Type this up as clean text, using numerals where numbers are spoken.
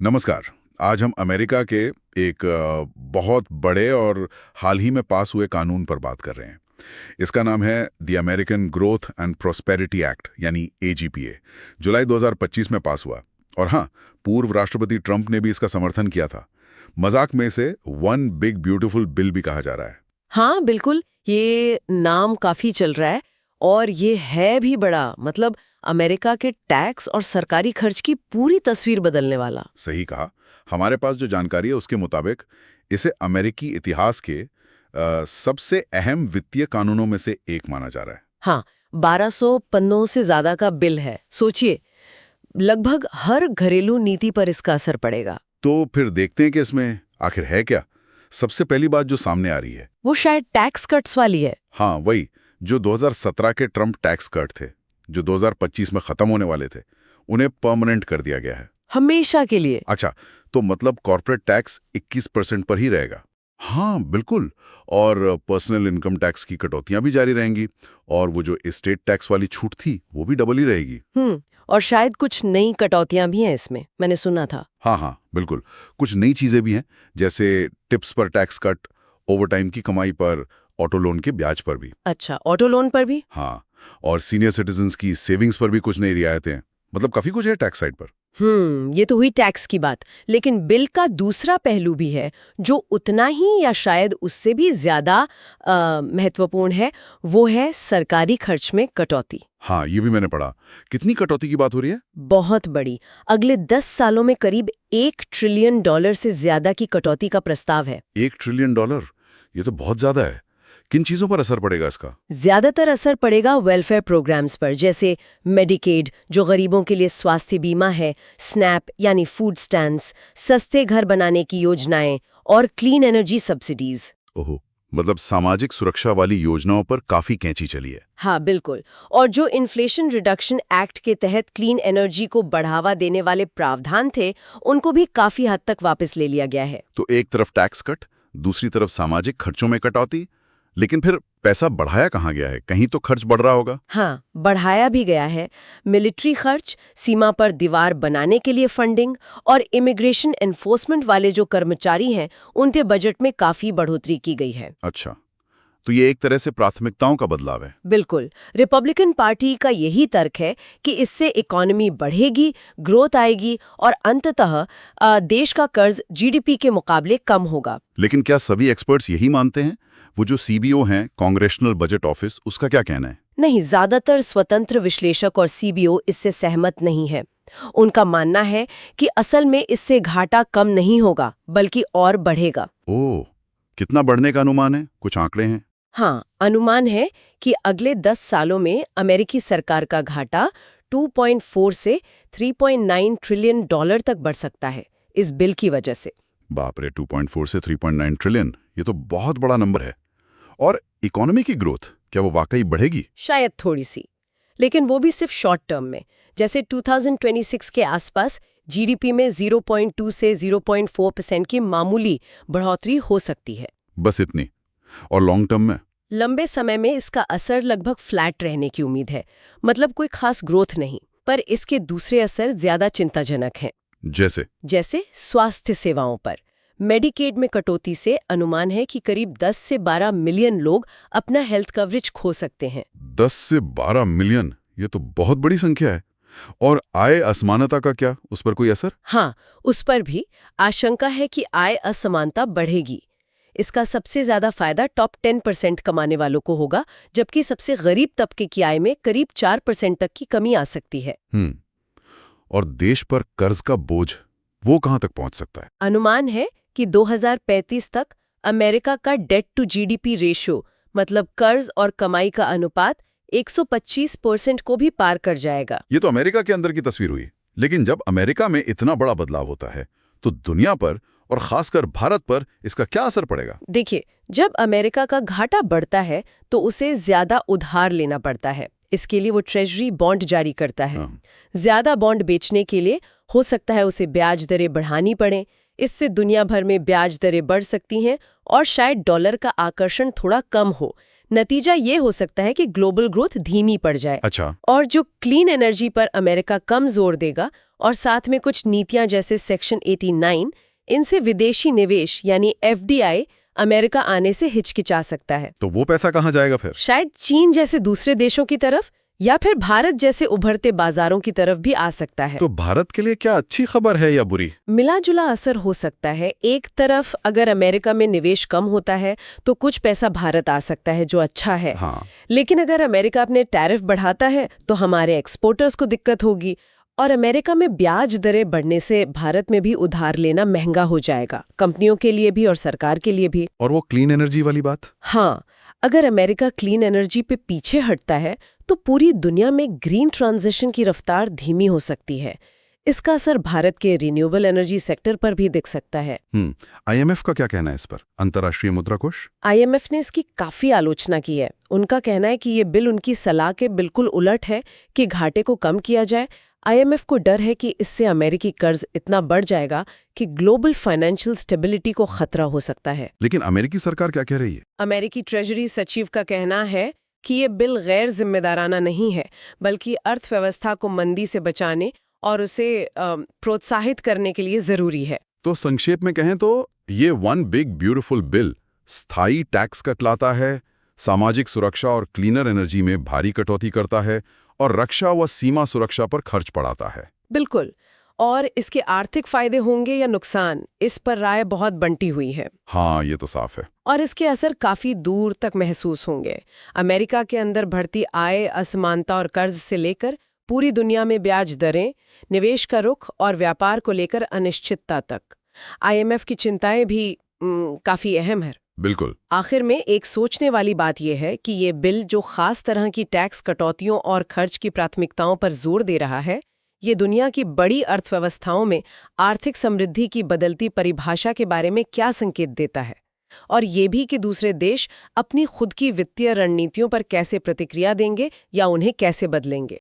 नमस्कार। आज हम अमेरिका के एक बहुत बड़े और हाल ही में पास हुए कानून पर बात कर रहे हैं। इसका नाम है the American growth and prosperity act यानी एजीपीए। जुलाई 2025 में पास हुआ और हाँ, पूर्व राष्ट्रपति ट्रंप ने भी इसका समर्थन किया था। मजाक में से वन बिग ब्यूटीफुल बिल भी कहा जा रहा है। हाँ बिल्कुल, ये नाम काफी चल रहा है और ये है भी बड़ा, मतलब अमेरिका के टैक्स और सरकारी खर्च की पूरी तस्वीर बदलने वाला। सही कहा। हमारे पास जो जानकारी है उसके मुताबिक इसे अमेरिकी इतिहास के सबसे अहम वित्तीय कानूनों में से एक माना जा रहा है। हाँ, 1200 पन्नों से ज्यादा का बिल है। सोचिए, लगभग हर घरेलू नीति पर इसका असर पड़ेगा। तो फिर देखते हैं कि इसमें आखिर है क्या। सबसे पहली बात जो सामने आ रही है वो शायद टैक्स कट्स वाली है। हाँ, वही जो 2017 के ट्रंप टैक्स कट थे, जो 2025 में खत्म होने वाले थे, उन्हें परमानेंट कर दिया गया है हमेशा के लिए। अच्छा, तो मतलब कॉर्पोरेट टैक्स 21% पर ही रहेगा। हाँ बिल्कुल। और पर्सनल इनकम टैक्स की कटौतियां भी जारी रहेंगी और वो जो एस्टेट टैक्स वाली छूट थी वो भी डबल ही रहेगी। और शायद कुछ नई कटौतियां भी हैं इसमें, मैंने सुना था। हाँ हाँ बिल्कुल, कुछ नई चीजें भी हैं, जैसे टिप्स पर टैक्स कट, ओवरटाइम की कमाई पर, ऑटो लोन के ब्याज पर भी। अच्छा, ऑटो लोन पर भी? हाँ, और सीनियर सिटीजन्स की सेविंग्स पर भी कुछ नई रियायतें हैं। मतलब काफी कुछ है टैक्स साइड पर। ये तो हुई टैक्स की बात, लेकिन बिल का दूसरा पहलू भी है जो उतना ही या शायद उससे भी ज्यादा महत्वपूर्ण है। वो है सरकारी खर्च में कटौती। हाँ, ये भी मैंने पढ़ा। कितनी कटौती की बात हो रही है? बहुत बड़ी। अगले 10 सालों में करीब $1 ट्रिलियन से ज्यादा की कटौती का प्रस्ताव है। $1 ट्रिलियन? ये तो बहुत ज्यादा है। किन चीजों पर असर पड़ेगा इसका? ज्यादातर असर पड़ेगा वेलफेयर प्रोग्राम्स पर, जैसे मेडिकेड जो गरीबों के लिए स्वास्थ्य बीमा है, स्नैप यानी फूड स्टैंड्स, सस्ते घर बनाने की योजनाएं और क्लीन एनर्जी सब्सिडीज। ओहो, मतलब सामाजिक सुरक्षा वाली योजनाओं पर काफी कैंची चली है। हाँ बिल्कुल। और जो इन्फ्लेशन रिडक्शन एक्ट के तहत क्लीन एनर्जी को बढ़ावा देने वाले प्रावधान थे, उनको भी काफी हद तक वापस ले लिया गया है। तो एक तरफ टैक्स कट, दूसरी तरफ सामाजिक खर्चों में कटौती। लेकिन फिर पैसा बढ़ाया कहाँ गया है? कहीं तो खर्च बढ़ रहा होगा। हाँ, बढ़ाया भी गया है। मिलिट्री खर्च, सीमा पर दीवार बनाने के लिए फंडिंग और इमिग्रेशन एनफोर्समेंट वाले जो कर्मचारी हैं, उनके बजट में काफी बढ़ोतरी की गई है। अच्छा, तो ये एक तरह से प्राथमिकताओं का बदलाव है। बिल्कुल। रिपब्लिकन पार्टी का यही तर्क है कि इससे इकोनॉमी बढ़ेगी, ग्रोथ आएगी और अंततः देश का कर्ज जीडीपी के मुकाबले कम होगा। लेकिन क्या सभी एक्सपर्ट्स यही मानते हैं? वो जो सीबीओ हैं, कांग्रेशनल बजट ऑफिस, उसका क्या कहना है? नहीं, ज्यादातर स्वतंत्र विश्लेषक और सीबीओ इससे सहमत नहीं है। उनका मानना है कि असल में इससे घाटा कम नहीं होगा, बल्कि और बढ़ेगा। ओह, कितना बढ़ने का अनुमान है? कुछ आंकड़े हैं? हाँ, अनुमान है कि अगले 10 सालों में अमेरिकी सरकार का घाटा 2.4 से 3.9 ट्रिलियन डॉलर तक बढ़ सकता है इस बिल की वजह से। बाप रे, 2.4 से 3.9 ट्रिलियन, ये तो बहुत बड़ा नंबर है। और इकोनॉमी की ग्रोथ, क्या वो वाकई बढ़ेगी? शायद थोड़ी सी, लेकिन वो भी सिर्फ शॉर्ट टर्म में। जैसे 2026 के आसपास जीडीपी में 0.2 से 0.4% की मामूली बढ़ोतरी हो सकती है। बस इतनी? और लॉन्ग टर्म में? लंबे समय में इसका असर लगभग फ्लैट रहने की उम्मीद है, मतलब कोई खास ग्रोथ नहीं। पर इसके दूसरे असर ज्यादा चिंताजनक हैं। जैसे स्वास्थ्य सेवाओं पर। मेडिकेड में कटौती से अनुमान है कि करीब 10 से 12 मिलियन लोग अपना हेल्थ कवरेज खो सकते हैं। 10 से 12 मिलियन, ये तो बहुत बड़ी संख्या है। और आय असमानता का क्या, उस पर कोई असर? हाँ, उस पर भी आशंका है कि आय असमानता बढ़ेगी। इसका सबसे ज्यादा फायदा टॉप 10% कमाने वालों को होगा, जबकि सबसे गरीब तबके की आय में करीब 4% तक की कमी आ सकती है। और देश पर कर्ज का बोझ, वो कहां तक पहुंच सकता है? अनुमान है कि 2035 तक अमेरिका का डेट टू जीडीपी रेशियो, मतलब कर्ज और कमाई का अनुपात, 125% को भी पार कर जाएगा। ये तो अमेरिका के अंदर की तस्वीर हुई। लेकिन जब अमेरिका में इतना बड़ा बदलाव होता है तो दुनिया पर और खासकर भारत पर इसका क्या असर पड़ेगा? देखिए, जब अमेरिका का घाटा बढ़ता है तो उसे ज्यादा उधार लेना पड़ता है। इसके लिए वो ट्रेजरी बॉन्ड जारी करता है। ज्यादा बॉन्ड बेचने के लिए हो सकता है उसे ब्याज दरें बढ़ानी पड़े। इससे दुनिया भर में ब्याज दरें बढ़ सकती हैं और शायद डॉलर का आकर्षण थोड़ा कम हो। नतीजा ये हो सकता है कि ग्लोबल ग्रोथ धीमी पड़ जाए। अच्छा। और जो क्लीन एनर्जी पर अमेरिका कम जोर देगा और साथ में कुछ नीतियां जैसे सेक्शन 89, इनसे विदेशी निवेश यानी FDI अमेरिका आने से हिचकिचा सकता है। तो वो पैसा कहाँ जाएगा फिर? शायद चीन जैसे दूसरे देशों की तरफ या फिर भारत जैसे उभरते बाजारों की तरफ भी आ सकता है। तो भारत के लिए क्या अच्छी खबर है या बुरी? मिला जुला असर हो सकता है। एक तरफ अगर अमेरिका में निवेश कम होता है तो कुछ पैसा भारत आ सकता है, जो अच्छा है। हाँ। लेकिन अगर अमेरिका अपने टैरिफ बढ़ाता है तो हमारे एक्सपोर्टर्स को दिक्कत होगी, और अमेरिका में ब्याज दरें बढ़ने से भारत में भी उधार लेना महंगा हो जाएगा, कंपनियों के लिए भी और सरकार के लिए भी। और वो क्लीन एनर्जी वाली बात? हाँ, अगर अमेरिका क्लीन एनर्जी पे पीछे हटता है तो पूरी दुनिया में ग्रीन ट्रांजिशन की रफ्तार धीमी हो सकती है। इसका असर भारत के रिन्यूएबल एनर्जी सेक्टर पर भी दिख सकता है। IMF का क्या कहना है इस पर? अंतर्राष्ट्रीय मुद्रा कोष? IMF ने इसकी काफी आलोचना की है। उनका कहना है कि ये बिल उनकी सलाह के बिल्कुल उलट है कि घाटे को कम किया जाए। IMF को डर है कि इससे अमेरिकी कर्ज इतना बढ़ जाएगा कि ग्लोबल फाइनेंशियल स्टेबिलिटी को खतरा हो सकता है। लेकिन अमेरिकी सरकार क्या कह रही है? अमेरिकी ट्रेजरी सचिव का कहना है कि ये बिल गैर जिम्मेदाराना नहीं है, बल्कि अर्थव्यवस्था को मंदी से बचाने और उसे प्रोत्साहित करने के लिए जरूरी है। तो संक्षेप में कहें तो ये वन बिग ब्यूटीफुल बिल स्थायी टैक्स कट लाता है, सामाजिक सुरक्षा और क्लीनर एनर्जी में भारी कटौती करता है और रक्षा व सीमा सुरक्षा पर खर्च बढ़ाता है। बिल्कुल। और इसके आर्थिक फायदे होंगे या नुकसान, इस पर राय बहुत बंटी हुई है। हाँ, ये तो साफ है। और इसके असर काफी दूर तक महसूस होंगे। अमेरिका के अंदर बढ़ती आय असमानता और कर्ज से लेकर पूरी दुनिया में ब्याज दरें, निवेश का रुख और व्यापार को लेकर अनिश्चितता तक। IMF की चिंताएं भी काफी अहम है। बिल्कुल। आखिर में एक सोचने वाली बात यह है कि ये बिल जो खास तरह की टैक्स कटौतियों और खर्च की प्राथमिकताओं पर जोर दे रहा है, ये दुनिया की बड़ी अर्थव्यवस्थाओं में आर्थिक समृद्धि की बदलती परिभाषा के बारे में क्या संकेत देता है, और ये भी कि दूसरे देश अपनी खुद की वित्तीय रणनीतियों पर कैसे प्रतिक्रिया देंगे या उन्हें कैसे बदलेंगे।